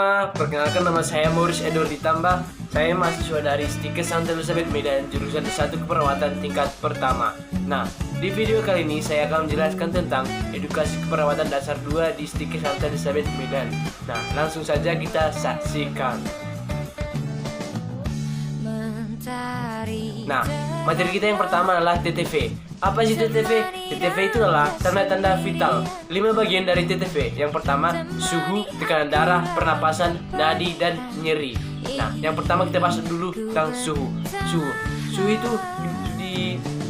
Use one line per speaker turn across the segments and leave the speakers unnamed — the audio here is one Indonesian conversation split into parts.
semua, perkenalkan nama saya Morris Edward Ditambah. Saya mahasiswa dari Stikes St. Elizabeth Medan, jurusan S1 Keperawatan tingkat pertama. Nah, di video kali ini saya akan menjelaskan tentang edukasi keperawatan dasar 2 di Stikes St. Elizabeth Medan. Nah, langsung saja kita saksikan. Nah, materi kita yang pertama adalah TTV. Apa sih TTV? TTV itu adalah tanda-tanda vital. 5 bagian dari TTV. Yang pertama, suhu, tekanan darah, pernapasan, nadi, dan nyeri. Nah, yang pertama kita bahas dulu tentang suhu. Suhu itu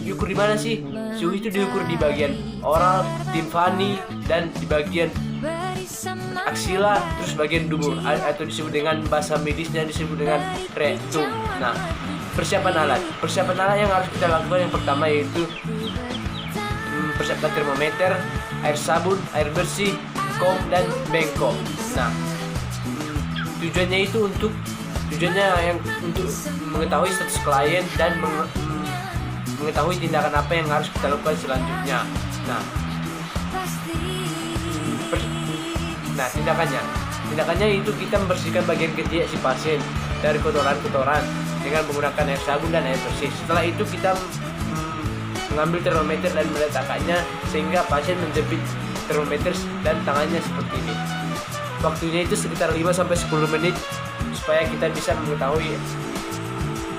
diukur di mana sih? Suhu itu diukur di bagian oral, timpani, dan di bagian aksila, terus bagian dubur, atau disebut dengan bahasa medisnya disebut dengan rectum. Nah, persiapan alat yang harus kita lakukan yang pertama yaitu persiapan termometer, air sabun, air bersih, kom, dan bengkok. Nah, tujuannya untuk mengetahui status klien dan mengetahui tindakan apa yang harus kita lakukan selanjutnya. Nah, tindakannya itu kita membersihkan bagian ketiak si pasien dari kotoran-kotoran dengan menggunakan air sabun dan air bersih. Setelah itu kita mengambil termometer dan meletakkannya sehingga pasien menjepit termometer dan tangannya seperti ini. Waktunya itu sekitar 5-10 menit supaya kita bisa mengetahui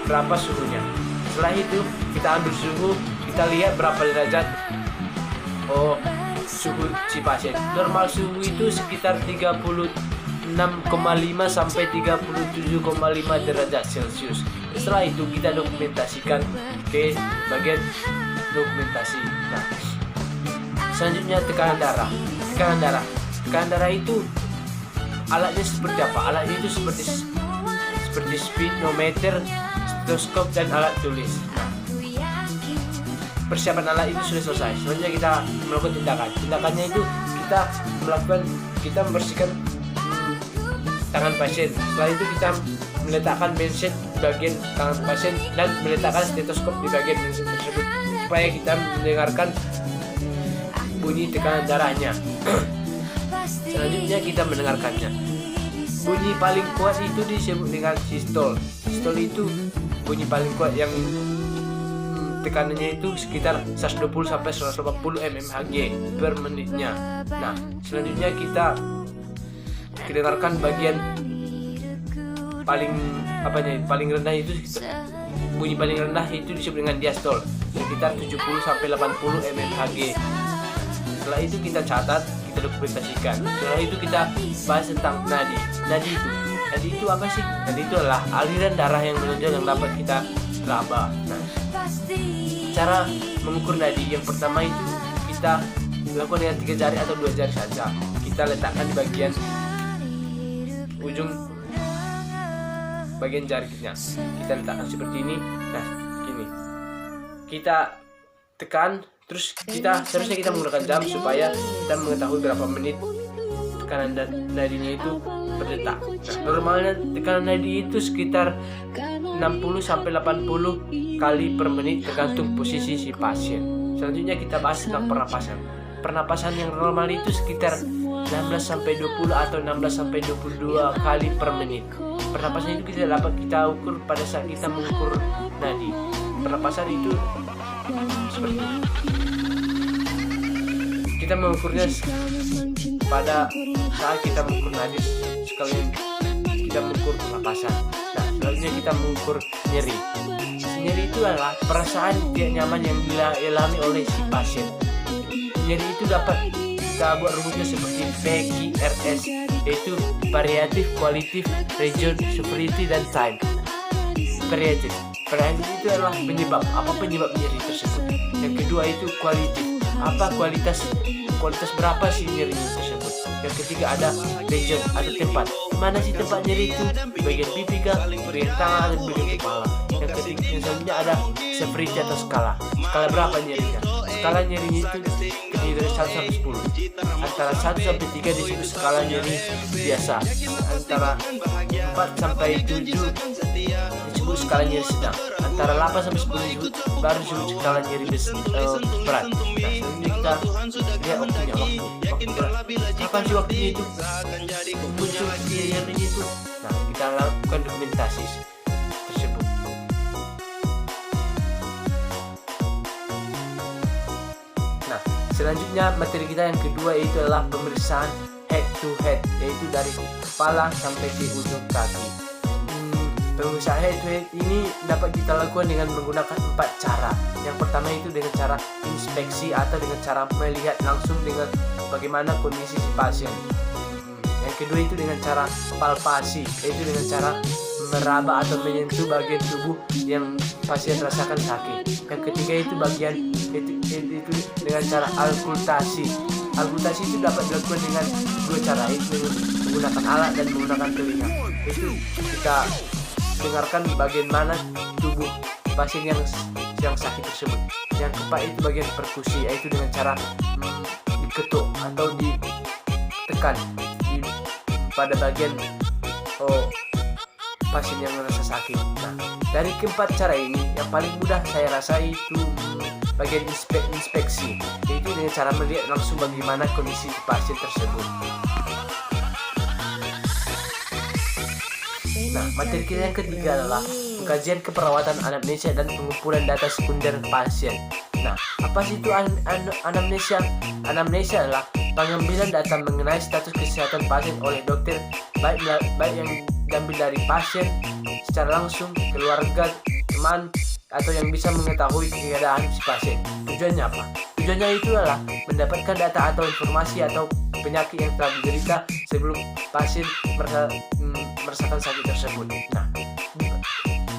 berapa suhunya. Setelah itu kita ambil suhu, kita lihat berapa derajat suhu si pasien. Normal suhu itu sekitar 36,5 sampai 37,5 derajat Celcius. Setelah itu kita dokumentasikan ke bagian dokumentasi. Nah, selanjutnya tekanan darah itu alatnya seperti apa? Alatnya itu seperti speedometer, stetoskop, dan alat tulis. Nah, persiapan alat itu sudah selesai. Selanjutnya kita melakukan tindakannya itu kita membersihkan tangan pasien. Setelah itu kita meletakkan benset di bagian tangan pasien dan meletakkan stetoskop di bagian benset tersebut supaya kita mendengarkan bunyi tekanan darahnya. Selanjutnya kita mendengarkannya. Bunyi paling kuat itu disebut dengan sistol. Sistol itu bunyi paling kuat yang tekanannya itu sekitar 120 sampai 180 mmHg per menitnya. Nah, selanjutnya kita dengarkan bagian paling rendah itu, bunyi paling rendah itu disebut dengan diastol sekitar 70 sampai 80 mmHg. Setelah itu kita catat, kita dokumentasikan. Setelah itu kita bahas tentang nadi. Nadi itu apa sih? Nadi itu adalah aliran darah yang menonjol yang dapat kita raba. Nah, cara mengukur nadi yang pertama itu kita lakukan dengan 3 jari atau 2 jari saja. Kita letakkan di bagian ujung bagian jarinya. Kita letakkan seperti ini. Nah, gini. Kita tekan, terus seharusnya kita menggunakan jam supaya kita mengetahui berapa menit tekanan nadinya itu berdetak. Nah, normalnya tekanan nadi itu sekitar 60 sampai 80 kali per menit tergantung posisi si pasien. Selanjutnya kita bahas tentang pernapasan. Pernapasan yang normal itu sekitar 16 sampai 20 atau 16 sampai 22 kali per menit. Pernapasan itu kita ukur pada saat kita mengukur nadi. Pernapasan itu seperti ini. Kita mengukurnya pada saat kita mengukur nadi, sekalian kita mengukur pernapasan. Nah, selanjutnya kita mengukur nyeri. Nyeri itu adalah perasaan tidak nyaman yang dialami oleh si pasien. Nyeri itu dapat kita buat rumusnya seperti PQRS, yaitu variatif, kualitatif, region, severity, dan time. Variatif itu adalah penyebab. Apa penyebab nyeri tersebut? Yang kedua itu kualitatif. Apa kualitas berapa sih nyeri tersebut? Yang ketiga ada region atau tempat. Mana sih tempat nyeri itu? Di bagian pipi kah, bagian tangan, atau bagian kepala? Yang selanjutnya ada severity atau skala. Skala berapa nyerinya? Skala nyerinya itu terdiri dari 1 sampai 10. Antara 1 sampai 3 disebut skala nyeri biasa. Antara 4 sampai 7 disebut skala nyeri sedang. antara 8 sampai 10 minggu baru disebut skala nyeri berat. Nah, selanjutnya kita lihat waktu berat. Kapan sih waktunya itu muncul nyeri itu? Nah, kita lakukan dokumentasi tersebut. Nah, selanjutnya materi kita yang kedua itu adalah pemeriksaan head to head, yaitu dari kepala sampai ke ujung kaki. Pemeriksaan head to head ini dapat kita lakukan dengan menggunakan 4 cara. Yang pertama itu dengan cara inspeksi atau dengan cara melihat langsung dengan bagaimana kondisi si pasien. Yang kedua itu dengan cara palpasi, yaitu dengan cara meraba atau menyentuh bagian tubuh yang pasien rasakan sakit. Yang ketiga itu itu dengan cara auskultasi. Auskultasi itu dapat dilakukan dengan 2 cara, yaitu menggunakan alat dan menggunakan telinga. Itu kita dengarkan bagaimana tubuh pasien yang sakit tersebut. Yang keempat itu bagian perkusi, yaitu dengan cara diketuk atau ditekan pada bagian pasien yang merasa sakit. Nah, dari keempat cara ini yang paling mudah saya rasa itu bagian inspeksi, yaitu dengan cara melihat langsung bagaimana kondisi pasien tersebut. Nah, materi kita yang ketiga adalah pengkajian keperawatan anamnesia dan pengumpulan data sekunder pasien. Nah, apa sih itu anamnesia? Anamnesia adalah pengambilan data mengenai status kesehatan pasien oleh dokter, baik yang diambil dari pasien secara langsung, keluarga, teman, atau yang bisa mengetahui keadaan si pasien. Tujuannya apa? Tujuannya itu adalah mendapatkan data atau informasi atau penyakit yang telah diderita sebelum pasien merasakan sakit tersebut. Nah,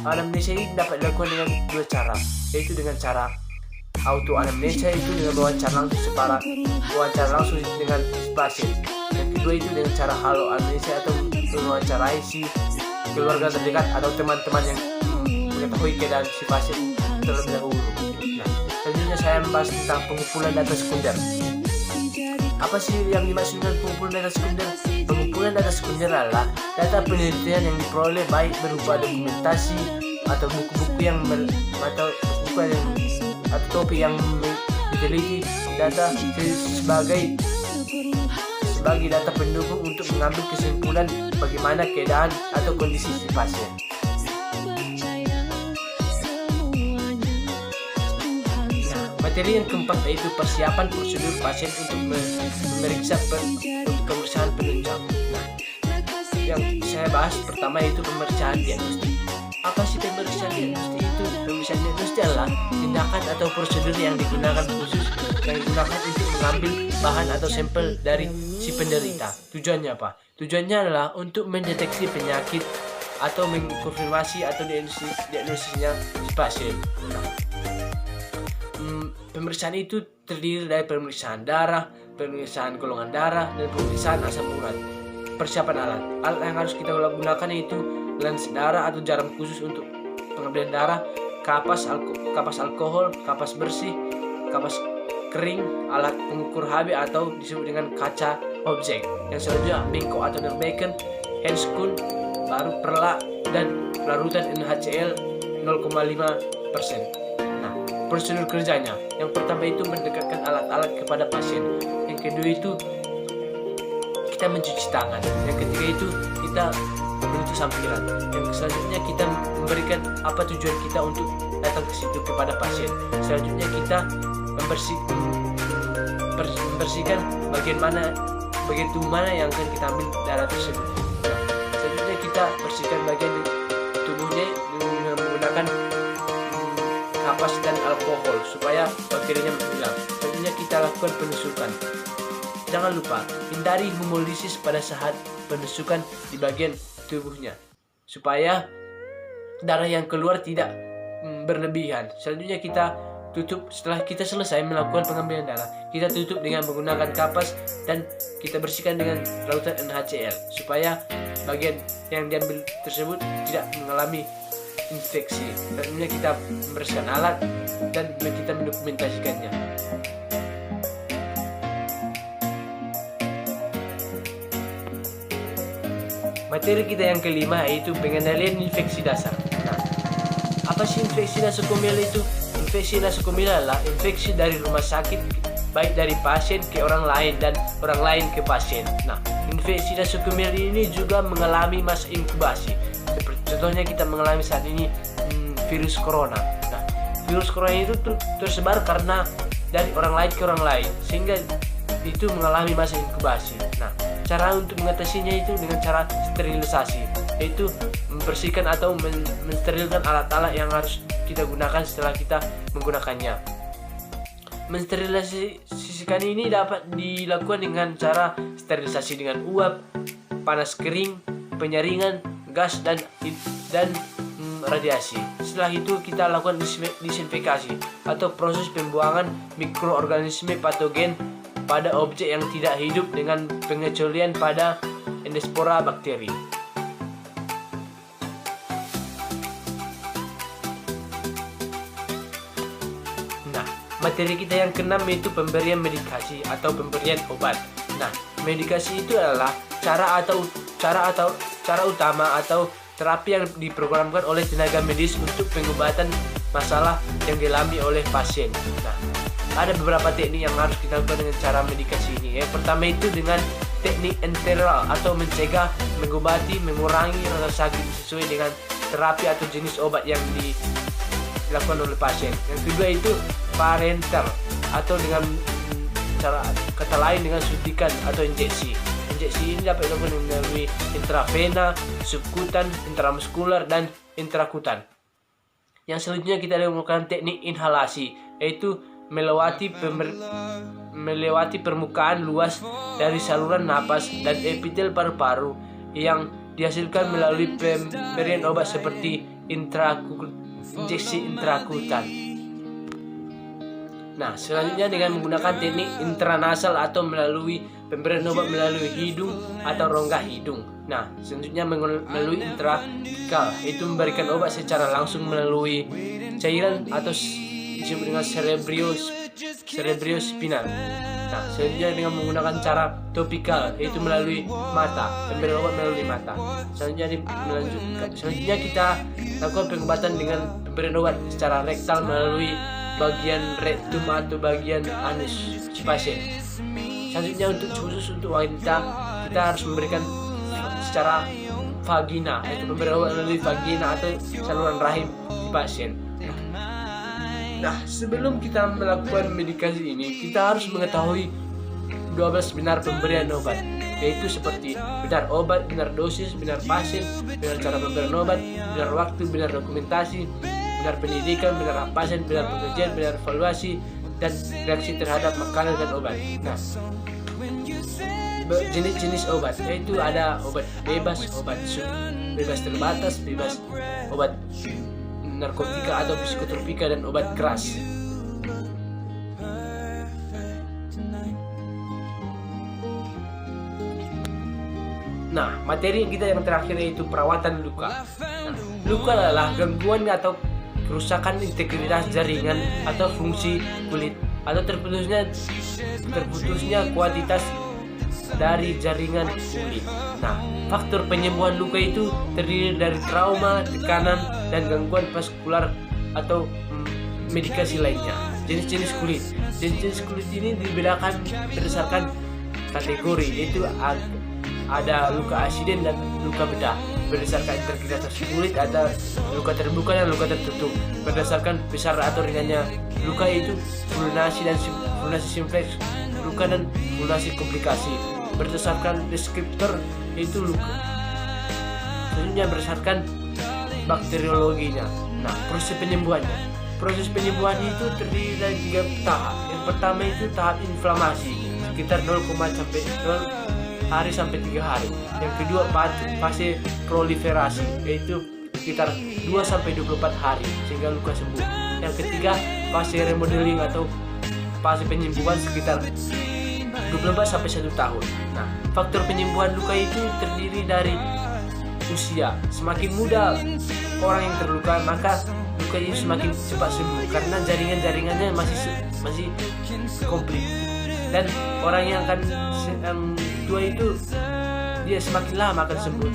anamnesia ini dapat dilakukan dengan 2 cara, yaitu dengan cara auto anamnesia, itu dengan wawancara langsung dengan pasien. Yang kedua itu dengan cara halo anamnesia atau mewawancarai si keluarga terdekat atau teman-teman yang mengetahui keadaan si pasien terlebih dahulu. Nah, selanjutnya saya membahas tentang pengumpulan data sekunder. Apa sih yang dimaksud dengan pengumpulan data sekunder? Pengumpulan data sekunder adalah data penelitian yang diperoleh baik berupa dokumentasi atau buku-buku atau topik yang diteliti data sebagai data pendukung untuk mengambil kesimpulan bagaimana keadaan atau kondisi si pasien. Nah, materi yang keempat yaitu persiapan prosedur pasien untuk memeriksa untuk pemeriksaan penunjang. Nah, yang saya bahas pertama yaitu pemeriksaan diagnostik. Apa sih pemeriksaan diagnostik itu? Pemeriksaan diagnostik adalah tindakan atau prosedur yang digunakan untuk mengambil bahan atau sampel dari si penderita. Tujuannya apa? Tujuannya adalah untuk mendeteksi penyakit atau mengkonfirmasi atau diagnosisnya si pasien. Nah, pemeriksaan itu terdiri dari pemeriksaan darah, pemeriksaan golongan darah, dan pemeriksaan asam urat. Persiapan alat yang harus kita gunakan yaitu lens darah atau jarum khusus untuk pengambilan darah, kapas alkohol, kapas bersih, kapas kering, alat pengukur HB atau disebut dengan kaca objek. Yang selanjutnya bengkok atau nerbekan, handscoon, baru perla dan larutan NaCl 0,5%. Nah, prosedur kerjanya yang pertama itu mendekatkan alat-alat kepada pasien. Yang kedua itu kita mencuci tangan. Yang ketiga itu kita membentuk sampiran. Yang selanjutnya kita memberikan apa tujuan kita untuk datang ke situ kepada pasien. Selanjutnya kita membersihkan bagian tubuh mana yang akan kita ambil darah tersebut. Nah, selanjutnya kita bersihkan bagian tubuhnya dengan menggunakan kapas dan alkohol supaya bakterinya menghilang. Selanjutnya kita lakukan penusukan. Jangan lupa hindari hemolisis pada saat penusukan di bagian tubuhnya supaya darah yang keluar tidak berlebihan. Selanjutnya kita tutup. Setelah kita selesai melakukan pengambilan darah, kita tutup dengan menggunakan kapas dan kita bersihkan dengan larutan NaCl supaya bagian yang diambil tersebut tidak mengalami infeksi. Selanjutnya kita membersihkan alat dan kita mendokumentasikannya. Materi kita yang kelima yaitu pengendalian infeksi dasar. Nah, apa Apa sih infeksi nosokomial itu? Infeksi nosokomial adalah infeksi dari rumah sakit, baik dari pasien ke orang lain dan orang lain ke pasien. Nah, infeksi nosokomial ini juga mengalami masa inkubasi. Seperti contohnya kita mengalami saat ini virus corona. Nah, virus corona itu tersebar karena dari orang lain ke orang lain, sehingga itu mengalami masa inkubasi. Nah, cara untuk mengatasinya itu dengan cara sterilisasi, yaitu membersihkan atau mensterilkan alat-alat yang harus kita gunakan setelah kita menggunakannya. Mensterilisasikan ini dapat dilakukan dengan cara sterilisasi dengan uap, panas kering, penyaringan, gas dan radiasi. Setelah itu kita lakukan disinfekasi atau proses pembuangan mikroorganisme patogen pada objek yang tidak hidup dengan pengecualian pada endospora bakteri. Nah, materi kita yang keenam yaitu pemberian medikasi atau pemberian obat. Nah, medikasi itu adalah cara utama atau terapi yang diprogramkan oleh tenaga medis untuk pengobatan masalah yang dialami oleh pasien. Nah, ada beberapa teknik yang harus kita lakukan dengan cara medikasi ini. Yang pertama itu dengan teknik enteral atau mencegah, mengobati, mengurangi rasa sakit sesuai dengan terapi atau jenis obat yang dilakukan oleh pasien. Yang kedua itu parenteral atau dengan cara kata lain dengan suntikan atau injeksi. Injeksi ini dapat dilakukan melalui intravena, subkutan, intramuskular, dan intrakutan. Yang selanjutnya kita melakukan teknik inhalasi, yaitu melewati permukaan luas dari saluran napas dan epitel paru-paru yang dihasilkan melalui pemberian obat seperti injeksi intrakutan. Nah, selanjutnya dengan menggunakan teknik intranasal atau melalui pemberian obat melalui hidung atau rongga hidung. Nah, selanjutnya melalui intrakal, itu memberikan obat secara langsung melalui cairan atau disebut dengan cerebrospinal. Nah, selanjutnya dengan menggunakan cara topikal, yaitu melalui mata, pemberian obat melalui mata. Selanjutnya kita lakukan pengobatan dengan pemberian obat secara rektal melalui bagian rektum atau bagian anus si pasien. Selanjutnya khusus untuk wanita, kita harus memberikan secara vagina, yaitu pemberian obat melalui vagina atau saluran rahim si pasien. Nah, sebelum kita melakukan medikasi ini, kita harus mengetahui 12 benar pemberian obat, yaitu seperti benar obat, benar dosis, benar pasien, benar cara pemberian obat, benar waktu, benar dokumentasi, benar pendidikan, benar pasien, benar pekerjaan, benar evaluasi, dan reaksi terhadap makanan dan obat. Nah, jenis-jenis obat, yaitu ada obat bebas, obat bebas terbatas, bebas obat narkotika atau psikotropika, dan obat keras. Nah, materi kita yang terakhir yaitu perawatan luka. Nah, luka adalah gangguan atau kerusakan integritas jaringan atau fungsi kulit atau terputusnya kuantitas dari jaringan kulit. Nah, faktor penyembuhan luka itu terdiri dari trauma, tekanan, dan gangguan vaskular atau medikasi lainnya. Jenis-jenis kulit. Jenis-jenis kulit ini dibedakan berdasarkan kategori, yaitu ada luka asiden dan luka bedah. Berdasarkan integritas kulit ada luka terbuka dan luka tertutup. Berdasarkan besar atau ringannya luka itu vulnasi dan vulnasi simpleks, luka dan vulnasi komplikasi. Berdasarkan deskriptor itu luka. Selanjutnya berdasarkan bakteriologinya. Nah, proses penyembuhannya. Proses penyembuhan itu terdiri dari 3 tahap. Yang pertama itu tahap inflamasi sekitar 0, sampai 0 hari sampai 3 hari. Yang kedua fase proliferasi, yaitu sekitar 2 sampai 24 hari sehingga luka sembuh. Yang ketiga fase remodeling atau fase penyembuhan sekitar 24 sampai 1 tahun. Nah, faktor penyembuhan luka itu terdiri dari usia. Semakin muda orang yang terluka, maka luka itu semakin cepat sembuh karena jaringannya masih komplit. Dan orang yang akan tua itu dia semakin lama akan sembuh,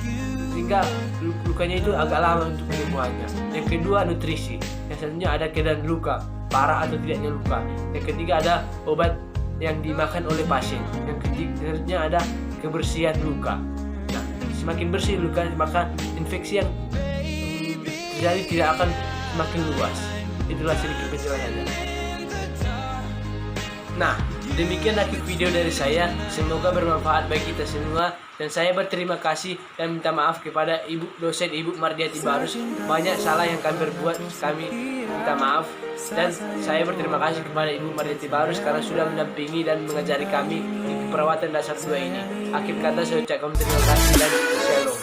sehingga luka lukanya itu agak lama untuk penyembuhannya. Yang kedua, nutrisi. Yang selanjutnya ada keadaan luka, parah atau tidaknya luka. Yang ketiga ada obat yang dimakan oleh pasien. Yang selanjutnya ada kebersihan luka. Nah, semakin bersih luka, maka infeksi yang terjadi tidak akan semakin luas. Itulah sedikit penjelasannya. Nah, demikian lagi video dari saya. Semoga bermanfaat bagi kita semua. Dan saya berterima kasih dan minta maaf kepada Ibu dosen Ibu Mardiati Barus. Banyak salah yang kami berbuat, kami minta maaf. Dan saya berterima kasih kepada Ibu Mardiati Barus karena sudah mendampingi dan mengajari kami di perawatan dasar 2 ini. Akhir kata saya ucapkan terima kasih dan shalom.